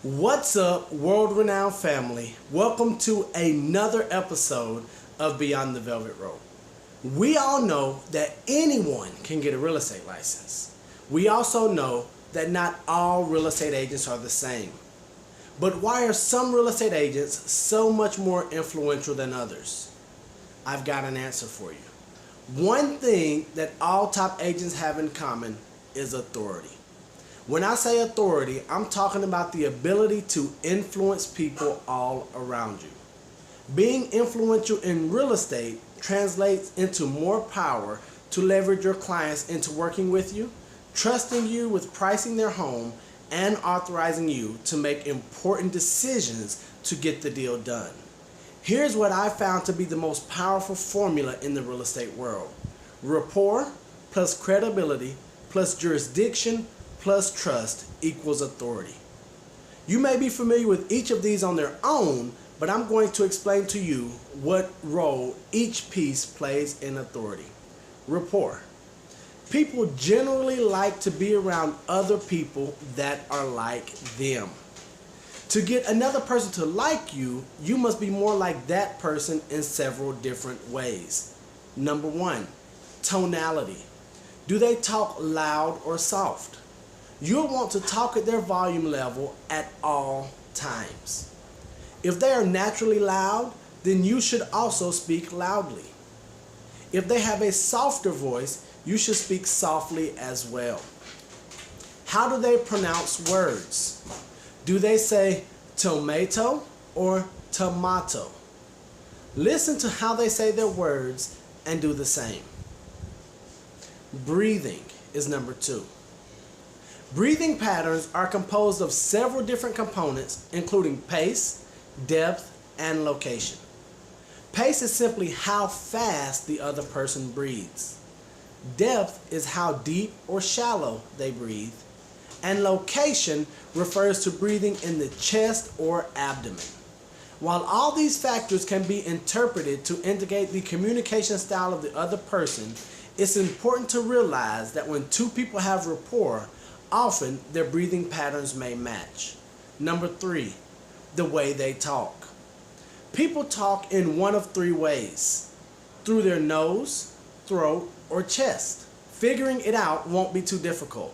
What's up, world-renowned family? Welcome to another episode of Beyond the Velvet Rope. We all know that anyone can get a real estate license. We also know that not all real estate agents are the same. But why are some real estate agents so much more influential than others? I've got an answer for you. One thing that all top agents have in common is authority. When I say authority, I'm talking about the ability to influence people all around you. Being influential in real estate translates into more power to leverage your clients into working with you, trusting you with pricing their home, and authorizing you to make important decisions to get the deal done. Here's what I found to be the most powerful formula in the real estate world. Rapport plus credibility plus jurisdiction plus trust equals authority. You may be familiar with each of these on their own, but I'm going to explain to you what role each piece plays in authority. Rapport. People generally like to be around other people that are like them. To get another person to like you, you must be more like that person in several different ways. Number one, tonality. Do they talk loud or soft? You'll want to talk at their volume level at all times. If they are naturally loud, then you should also speak loudly. If they have a softer voice, you should speak softly as well. How do they pronounce words? Do they say tomato or tomato? Listen to how they say their words and do the same. Breathing is number two. Breathing patterns are composed of several different components, including pace, depth, and location. Pace is simply how fast the other person breathes. Depth is how deep or shallow they breathe. And location refers to breathing in the chest or abdomen. While all these factors can be interpreted to indicate the communication style of the other person, it's important to realize that when two people have rapport, often their breathing patterns may match. Number three, the way they talk. People talk in one of three ways: through their nose, throat, or chest. Figuring it out won't be too difficult.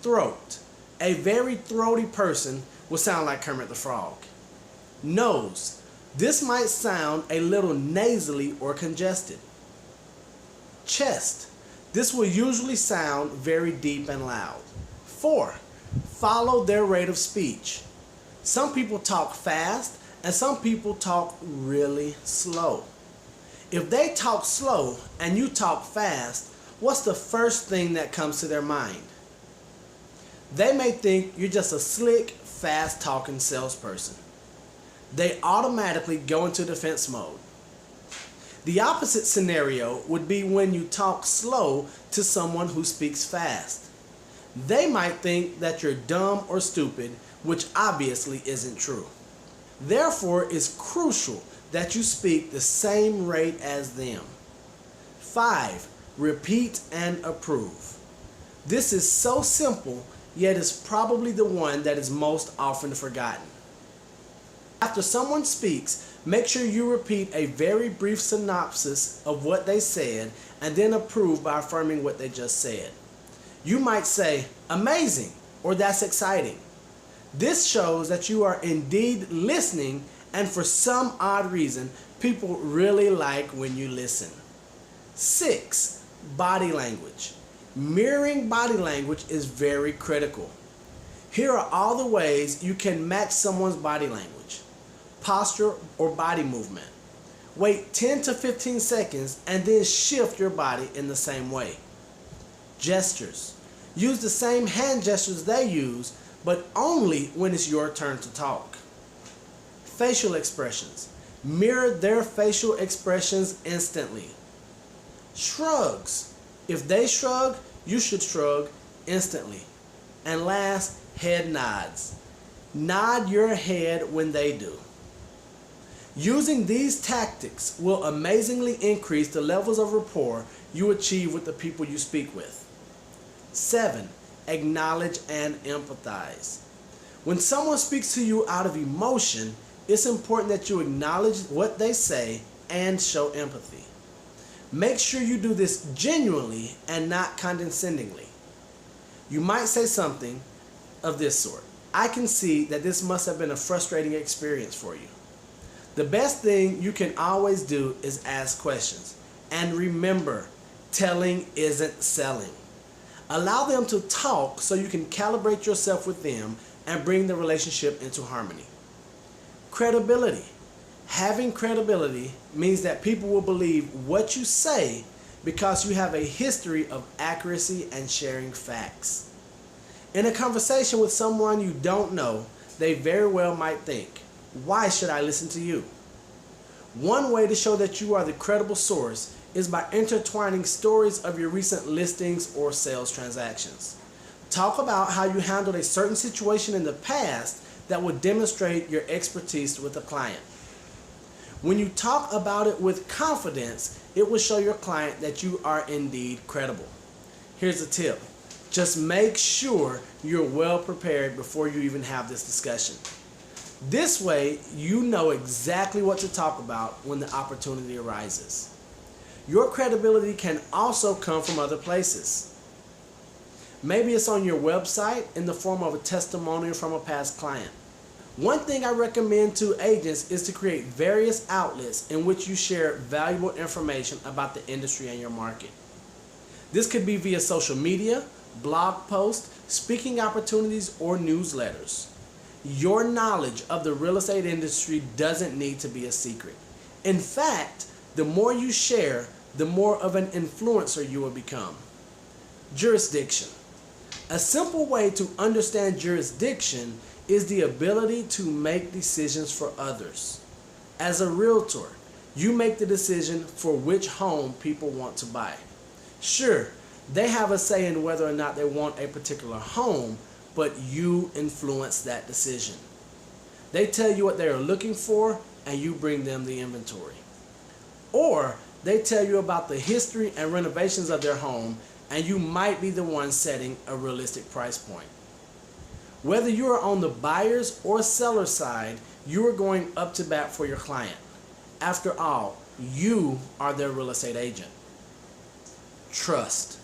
Throat. A very throaty person will sound like Kermit the Frog. Nose. This might sound a little nasally or congested. Chest. This will usually sound very deep and loud. 4. Follow their rate of speech. Some people talk fast and some people talk really slow. If they talk slow and you talk fast, what's the first thing that comes to their mind? They may think you're just a slick, fast-talking salesperson. They automatically go into defense mode. The opposite scenario would be when you talk slow to someone who speaks fast. They might think that you're dumb or stupid, which obviously isn't true. Therefore, it's crucial that you speak the same rate as them. 5. Repeat and approve. This is so simple, yet is probably the one that is most often forgotten. After someone speaks, make sure you repeat a very brief synopsis of what they said and then approve by affirming what they just said. You might say, amazing, or that's exciting. This shows that you are indeed listening, and for some odd reason, people really like when you listen. 6. Body language. Mirroring body language is very critical. Here are all the ways you can match someone's body language. Posture or body movement. Wait 10 to 15 seconds and then shift your body in the same way. Gestures. Use the same hand gestures they use, but only when it's your turn to talk. Facial expressions. Mirror their facial expressions instantly. Shrugs. If they shrug, you should shrug instantly. And last, head nods. Nod your head when they do. Using these tactics will amazingly increase the levels of rapport you achieve with the people you speak with. 7. Acknowledge and empathize. When someone speaks to you out of emotion, it's important that you acknowledge what they say and show empathy. Make sure you do this genuinely and not condescendingly. You might say something of this sort: "I can see that this must have been a frustrating experience for you." The best thing you can always do is ask questions. And remember, telling isn't selling. Allow them to talk so you can calibrate yourself with them and bring the relationship into harmony. Credibility. Having credibility means that people will believe what you say because you have a history of accuracy and sharing facts. In a conversation with someone you don't know, they very well might think, "Why should I listen to you?" One way to show that you are the credible source is by intertwining stories of your recent listings or sales transactions. Talk about how you handled a certain situation in the past that would demonstrate your expertise with a client. When you talk about it with confidence, it will show your client that you are indeed credible. Here's a tip: just make sure you're well prepared before you even have this discussion. This way, you know exactly what to talk about when the opportunity arises. Your credibility can also come from other places. Maybe it's on your website in the form of a testimonial from a past client. One thing I recommend to agents is to create various outlets in which you share valuable information about the industry and your market. This could be via social media, blog posts, speaking opportunities, or newsletters. Your knowledge of the real estate industry doesn't need to be a secret. In fact, the more you share, the more of an influencer you will become. Jurisdiction. A simple way to understand jurisdiction is the ability to make decisions for others. As a realtor, you make the decision for which home people want to buy. Sure, they have a say in whether or not they want a particular home, but you influence that decision. They tell you what they are looking for, and you bring them the inventory. Or they tell you about the history and renovations of their home, and you might be the one setting a realistic price point. Whether you are on the buyer's or seller's side, you are going up to bat for your client. After all, you are their real estate agent. Trust.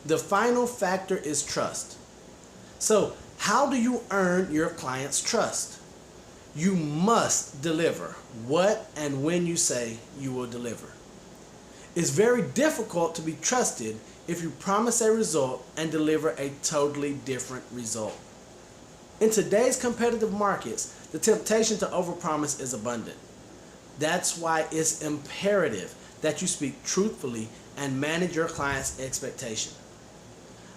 The final factor is trust. So, how do you earn your client's trust? You must deliver what and when you say you will deliver. It's very difficult to be trusted if you promise a result and deliver a totally different result. In today's competitive markets, the temptation to overpromise is abundant. That's why it's imperative that you speak truthfully and manage your client's expectation.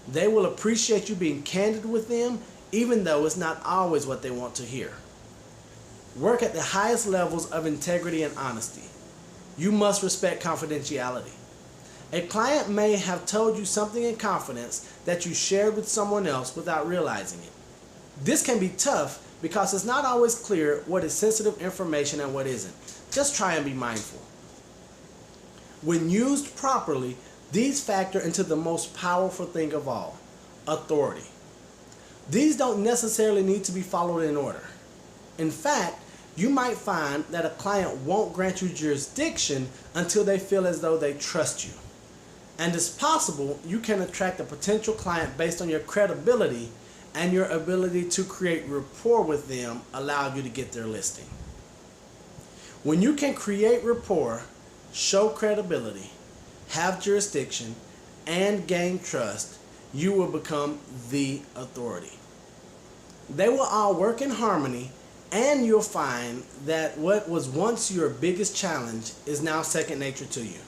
They will appreciate you being candid with them, even though it's not always what they want to hear. Work at the highest levels of integrity and honesty. You must respect confidentiality. A client may have told you something in confidence that you shared with someone else without realizing it. This can be tough because it's not always clear what is sensitive information and what isn't. Just try and be mindful. When used properly, these factor into the most powerful thing of all: authority. These don't necessarily need to be followed in order. In fact, you might find that a client won't grant you jurisdiction until they feel as though they trust you. And it's possible you can attract a potential client based on your credibility, and your ability to create rapport with them allowed you to get their listing. When you can create rapport, show credibility, have jurisdiction, and gain trust, you will become the authority. They will all work in harmony, and you'll find that what was once your biggest challenge is now second nature to you.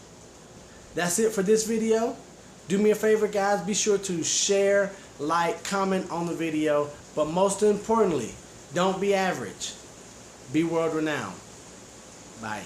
That's it for this video. Do me a favor, guys. Be sure to share, like, comment on the video, but most importantly, don't be average. Be world renowned. Bye.